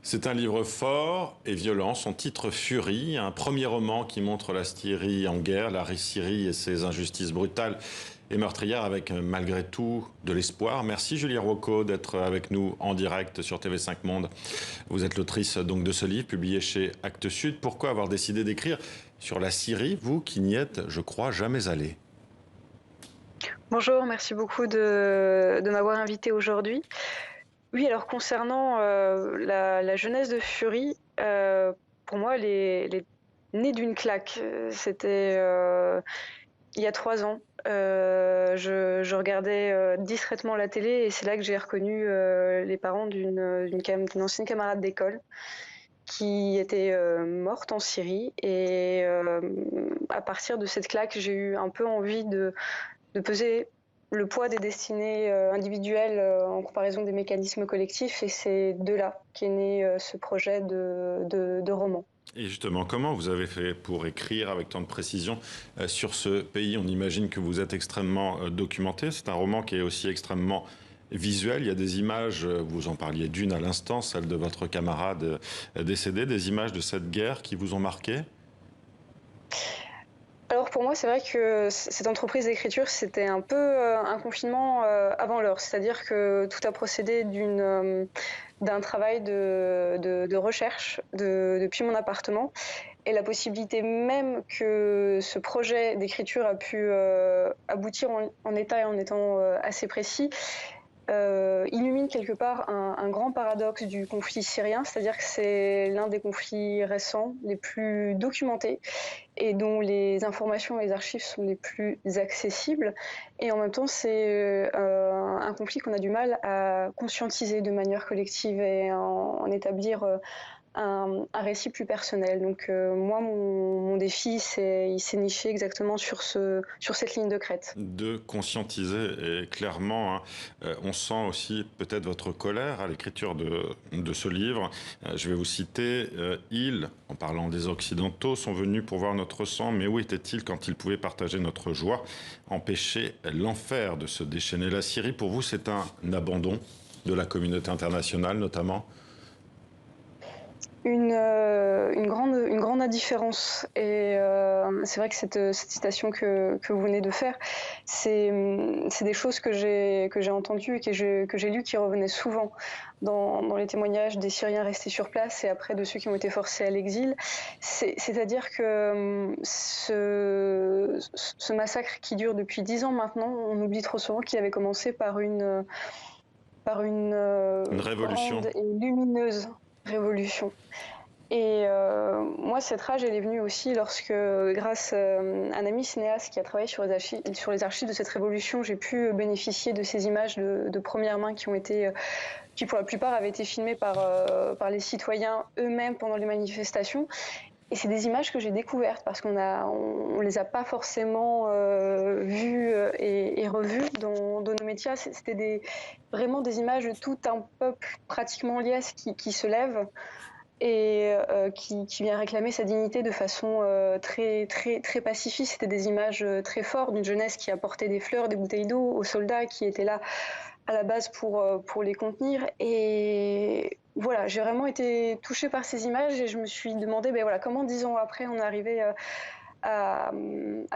C'est un livre fort et violent, son titre Furie, un premier roman qui montre la Syrie en guerre, la Syrie et ses injustices brutales et meurtrières avec malgré tout de l'espoir. Merci Julie Rocco d'être avec nous en direct sur TV5 Monde. Vous êtes l'autrice donc de ce livre publié chez Actes Sud. Pourquoi avoir décidé d'écrire sur la Syrie, vous qui n'y êtes, je crois, jamais allé? Bonjour, merci beaucoup de m'avoir invité aujourd'hui. Oui, alors concernant la jeunesse de Fury, pour moi, elle est née d'une claque. C'était il y a 3 ans. Je regardais discrètement la télé et c'est là que j'ai reconnu les parents d'une ancienne camarade d'école qui était morte en Syrie. Et à partir de cette claque, j'ai eu un peu envie de peser le poids des destinées individuelles en comparaison des mécanismes collectifs. Et c'est de là qu'est né ce projet de roman. Et justement, comment vous avez fait pour écrire avec tant de précision sur ce pays? On imagine que vous êtes extrêmement documenté. C'est un roman qui est aussi extrêmement visuel. Il y a des images, vous en parliez d'une à l'instant, celle de votre camarade décédé, des images de cette guerre qui vous ont marqué? Alors pour moi, c'est vrai que cette entreprise d'écriture, c'était un peu un confinement avant l'heure. C'est-à-dire que tout a procédé d'un travail de recherche depuis mon appartement. Et la possibilité même que ce projet d'écriture a pu aboutir en état et en étant assez précis, illumine quelque part un grand paradoxe du conflit syrien, c'est-à-dire que c'est l'un des conflits récents, les plus documentés et dont les informations et les archives sont les plus accessibles. Et en même temps, c'est un conflit qu'on a du mal à conscientiser de manière collective et en établir un récit plus personnel. Donc moi, mon défi, il s'est niché exactement sur cette ligne de crête. De conscientiser et clairement, hein, on sent aussi peut-être votre colère à l'écriture de ce livre. Je vais vous citer, ils, en parlant des Occidentaux, sont venus pour voir notre sang, mais où étaient-ils quand ils pouvaient partager notre joie, empêcher l'enfer de se déchaîner? La Syrie, pour vous, c'est un abandon de la communauté internationale notamment? Une grande indifférence. Et c'est vrai que cette citation que vous venez de faire, c'est des choses que j'ai entendues et que j'ai lues qui revenaient souvent dans les témoignages des Syriens restés sur place et après de ceux qui ont été forcés à l'exil. C'est-à-dire que ce massacre qui dure depuis 10 ans maintenant, on oublie trop souvent qu'il avait commencé par une Une révolution. grande et lumineuse révolution. Et moi, cette rage, elle est venue aussi lorsque, grâce à un ami cinéaste qui a travaillé sur les archives de cette révolution, j'ai pu bénéficier de ces images de première main qui ont été, qui pour la plupart avaient été filmées par les citoyens eux-mêmes pendant les manifestations. Et c'est des images que j'ai découvertes parce on les a pas forcément vues et revues dans nos médias. C'était vraiment des images de tout un peuple pratiquement liesse qui se lève et qui vient réclamer sa dignité de façon très pacifiste. C'était des images très fortes d'une jeunesse qui apportait des fleurs, des bouteilles d'eau aux soldats qui étaient là à la base pour les contenir. Et voilà, j'ai vraiment été touchée par ces images et je me suis demandé voilà, comment 10 ans après on est arrivé à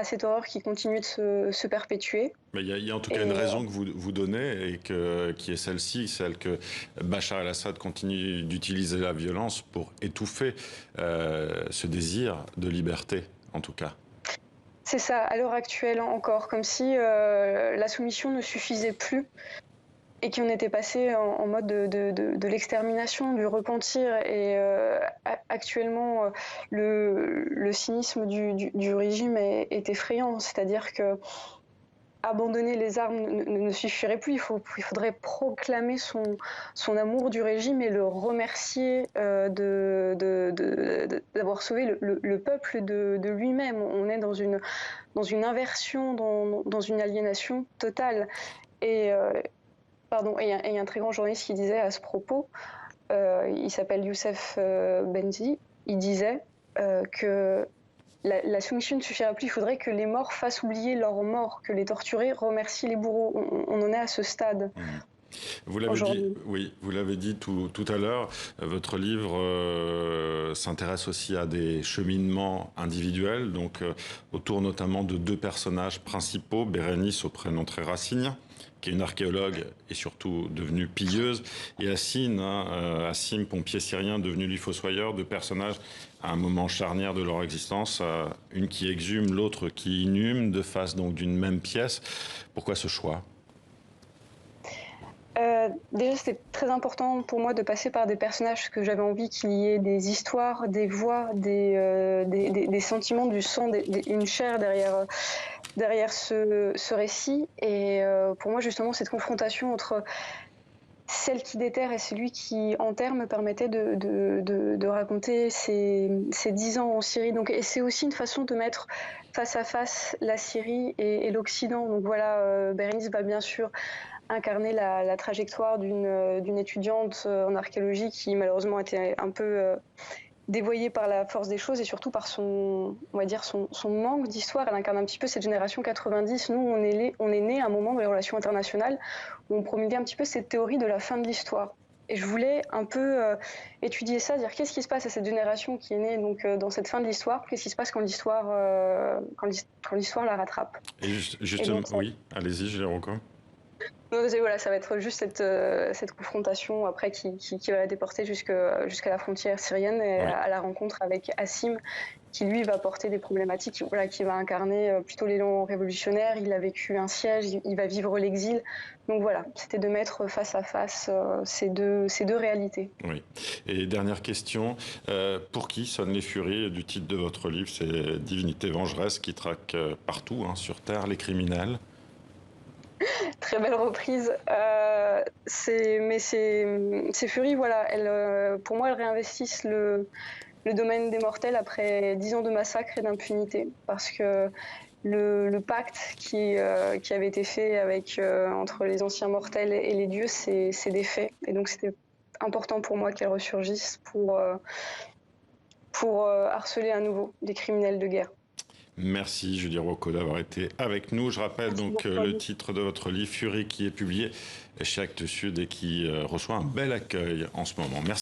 cette horreur qui continue de se perpétuer. Mais il y a en tout cas une Et raison que vous donnez et qui est celle-ci, celle que Bachar el-Assad continue d'utiliser la violence pour étouffer ce désir de liberté, en tout cas. c'est ça, à l'heure actuelle encore, comme si la soumission ne suffisait plus et qu'on était passé en mode de l'extermination, du repentir. Et actuellement, le cynisme du régime est effrayant. C'est-à-dire que abandonner les armes ne suffirait plus. Il faudrait proclamer son amour du régime et le remercier d'avoir sauvé le peuple de lui-même. On est dans une inversion, dans une aliénation totale. Et pardon, et il y a un très grand journaliste qui disait à ce propos, il s'appelle Youssef Benzi, il disait que la soumission ne suffira plus, il faudrait que les morts fassent oublier leurs morts, que les torturés remercient les bourreaux. On en est à ce stade. Vous l'avez dit, oui, vous l'avez dit tout à l'heure, votre livre s'intéresse aussi à des cheminements individuels, donc autour notamment de deux personnages principaux, Bérénice au prénom très Racine, qui est une archéologue et surtout devenue pilleuse, et Assim, pompier syrien devenu lui fossoyeur, deux personnages à un moment charnière de leur existence, une qui exhume, l'autre qui inhume, deux faces donc d'une même pièce. Pourquoi ce choix ? Déjà, c'était très important pour moi de passer par des personnages, parce que j'avais envie qu'il y ait des histoires, des voix, des sentiments, du sang, une chair derrière ce récit. Et pour moi, justement, cette confrontation entre celle qui déterre et celui qui enterre me permettait de raconter ces 10 ans en Syrie. Donc, et c'est aussi une façon de mettre face à face la Syrie et l'Occident. Donc voilà, Bérénice va bien sûr incarner la trajectoire d'une étudiante en archéologie qui malheureusement a été un peu dévoyée par la force des choses et surtout par son manque d'histoire. Elle incarne un petit peu cette génération 90. Nous, on est né à un moment dans les relations internationales où on promulguait un petit peu cette théorie de la fin de l'histoire. Et je voulais un peu étudier ça, dire qu'est-ce qui se passe à cette génération qui est née donc, dans cette fin de l'histoire, qu'est-ce qui se passe quand l'histoire la rattrape. Et justement, oui, allez-y, je les recommande. Voilà, ça va être juste cette confrontation après qui va la déporter jusqu'à la frontière syrienne et à la rencontre avec Assim, qui lui va porter des problématiques, qui va incarner plutôt l'élan révolutionnaire. Il a vécu un siège, il va vivre l'exil. Donc voilà, c'était de mettre face à face ces deux réalités. Oui. Et dernière question, pour qui sonnent les furies du titre de votre livre? C'est Divinité vengeresse qui traque partout sur Terre les criminels. Très belle reprise. Ces furies, voilà, pour moi, elles réinvestissent le domaine des mortels après 10 ans de massacre et d'impunité. Parce que le pacte qui avait été fait entre les anciens mortels et les dieux, c'est défait. Et donc, c'était important pour moi qu'elles ressurgissent pour harceler à nouveau des criminels de guerre. Merci Julie Rocco d'avoir été avec nous. Je rappelle donc le titre de votre livre, Furie, qui est publié chez Actes Sud et qui reçoit un bel accueil en ce moment. Merci.